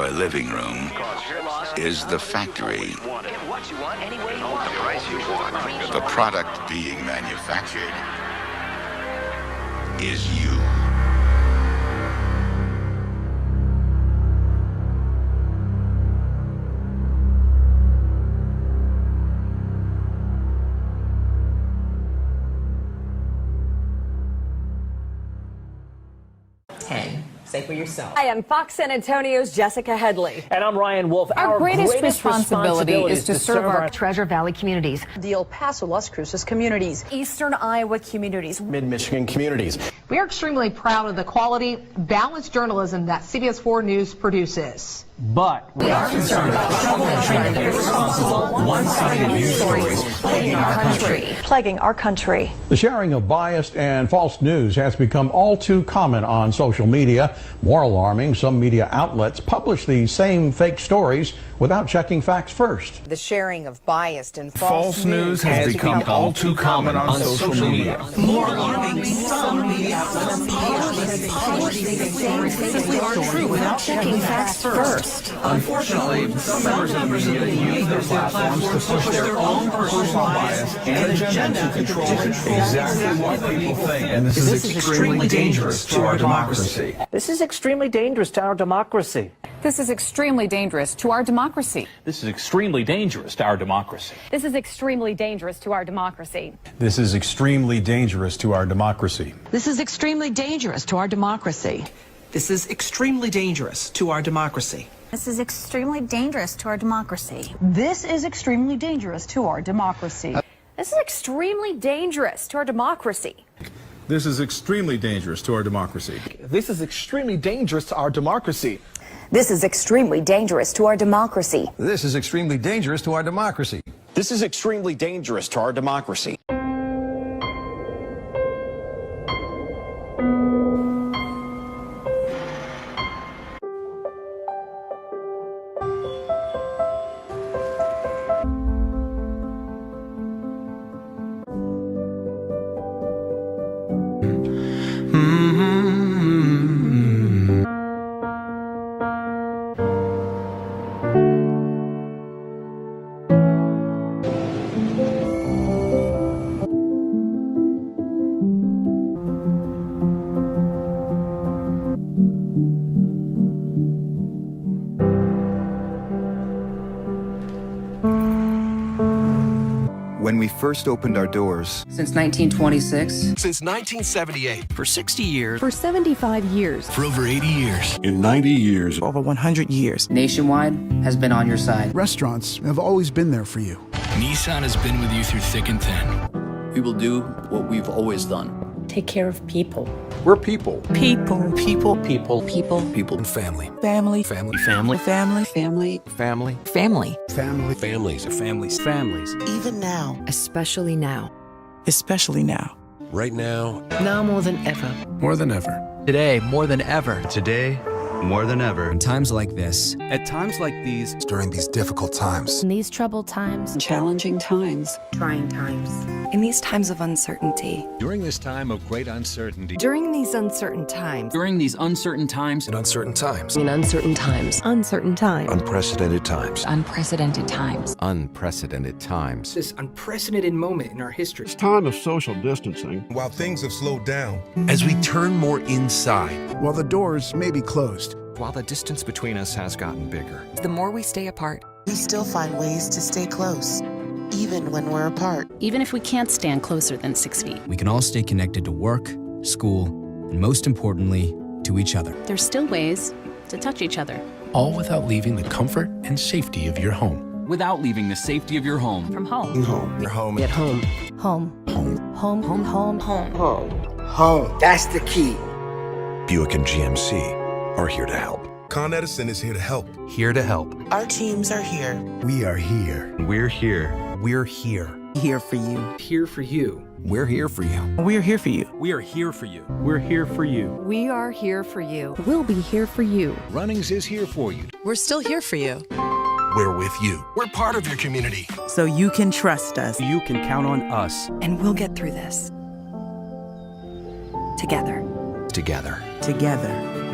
your living room is the factory. The product being manufactured is you. Say for yourself. Hi, I'm Fox San Antonio's Jessica Headley. And I'm Ryan Wolf. Our greatest responsibility is to serve our Treasure Valley communities, the El Paso, Las Cruces communities, Eastern Iowa communities, Mid-Michigan communities. We are extremely proud of the quality, balanced journalism that CBS 4 News produces. But we are concerned about troubling, irresponsible, one-sided news stories plaguing our country. The sharing of biased and false news has become all too common on social media. More alarming, some media outlets publish these same fake stories without checking facts first. The sharing of biased and false news has become all too common on social media. More alarming, some media outlets publish these same fake stories without checking facts first. Unfortunately, some members of the media use their platforms to push their own personal bias and agenda to control exactly what people think. And this is extremely dangerous to our democracy. this is extremely dangerous to our democracy. This is extremely dangerous to our democracy. This is extremely dangerous to our democracy. This is extremely dangerous to our democracy. This is extremely dangerous to our democracy. This is extremely dangerous to our democracy. This is extremely dangerous to our democracy. This is extremely dangerous to our democracy. This is extremely dangerous to our democracy. This is extremely dangerous to our democracy. This is extremely dangerous to our democracy. This is extremely dangerous to our democracy. This is extremely dangerous to our democracy. This is extremely dangerous to our democracy. This is extremely dangerous to our democracy. When we first opened our doors. Since 1926. Since 1978. For 60 years. For 75 years. For over 80 years. In 90 years. Over 100 years. Nationwide has been on your side. Restaurants have always been there for you. Nissan has been with you through thick and thin. We will do what we've always done. Take care of people. We're people. People. People. People. People. People and family. Family. Family. Family. Family. Family. Family. Family. Family. Families are families. Families. Even now. Especially now. Especially now. Right now. Now more than ever. More than ever. Today, more than ever. Today, more than ever. In times like this. At times like these. During these difficult times. In these troubled times. Challenging times. Trying times. In these times of uncertainty. During this time of great uncertainty. During these uncertain times. During these uncertain times. In uncertain times. In uncertain times. Uncertain times. Unprecedented times. Unprecedented times. Unprecedented times. This unprecedented moment in our history. It's time of social distancing. While things have slowed down. As we turn more inside. While the doors may be closed. While the distance between us has gotten bigger. The more we stay apart, We still find ways to stay close, even when we're apart. Even if we can't stand closer than 6 feet. We can all stay connected to work, school, and most importantly, to each other. There's still ways to touch each other. All without leaving the comfort and safety of your home. Without leaving the safety of your home. From home. Home. Your home. At home. Home. Home. Home. Home. Home. Home. Home. Home. That's the key. Buick and GMC are here to help. Con Edison is here to help. Here to help. Our teams are here. We are here. We're here. We're here. Here for you. Here for you. We're here for you. We're here for you. We are here for you. We're here for you. We are here for you. We'll be here for you. Runnings is here for you. we're still here for you. We're with you. We're part of your community. So you can trust us. You can count on us. And we'll get through this. Together. Together. Together.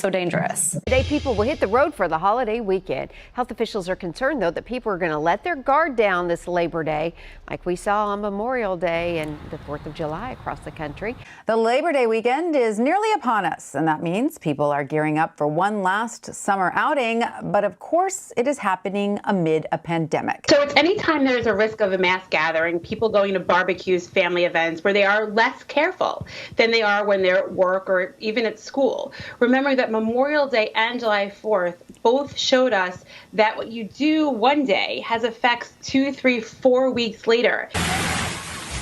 so dangerous. Today, people will hit the road for the holiday weekend. Health officials are concerned, though, that people are going to let their guard down this Labor Day, like we saw on Memorial Day and the 4th of July across the country. The Labor Day weekend is nearly upon us, and that means people are gearing up for one last summer outing. But of course, it is happening amid a pandemic. So it's anytime there's a risk of a mass gathering, people going to barbecues, family events, where they are less careful than they are when they're at work or even at school. Remember that Memorial Day and July 4th both showed us that what you do one day has effects 2, 3, 4 weeks later.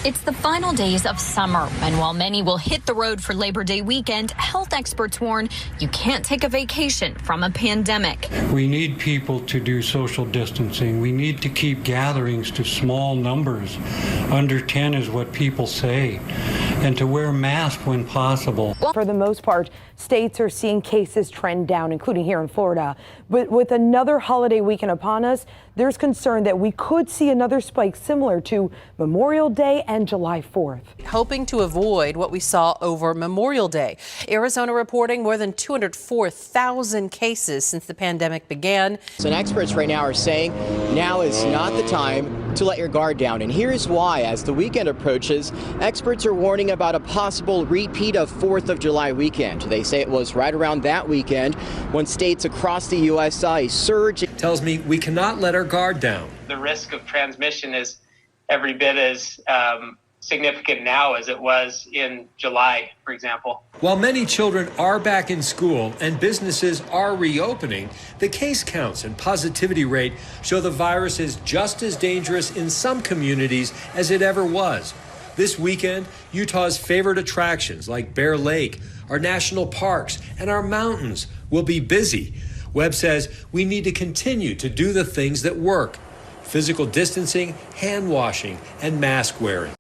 It's the final days of summer, and while many will hit the road for Labor Day weekend, health experts warn you can't take a vacation from a pandemic. We need people to do social distancing. We need to keep gatherings to small numbers. Under 10 is what people say, and to wear masks when possible. For the most part, states are seeing cases trend down, including here in Florida. But with another holiday weekend upon us, there's concern that we could see another spike similar to Memorial Day and July 4th. Hoping to avoid what we saw over Memorial Day. Arizona reporting more than 204,000 cases since the pandemic began. And experts right now are saying now is not the time to let your guard down. And here's why. As the weekend approaches, experts are warning about a possible repeat of 4th of July weekend. They say it was right around that weekend when states across the U.S. saw a surge. Tells me we cannot let our guard down. The risk of transmission is every bit as significant now as it was in July, for example. While many children are back in school and businesses are reopening, the case counts and positivity rate show the virus is just as dangerous in some communities as it ever was. This weekend, Utah's favorite attractions like Bear Lake, our national parks, and our mountains will be busy. Webb says we need to continue to do the things that work: physical distancing, hand washing, and mask wearing.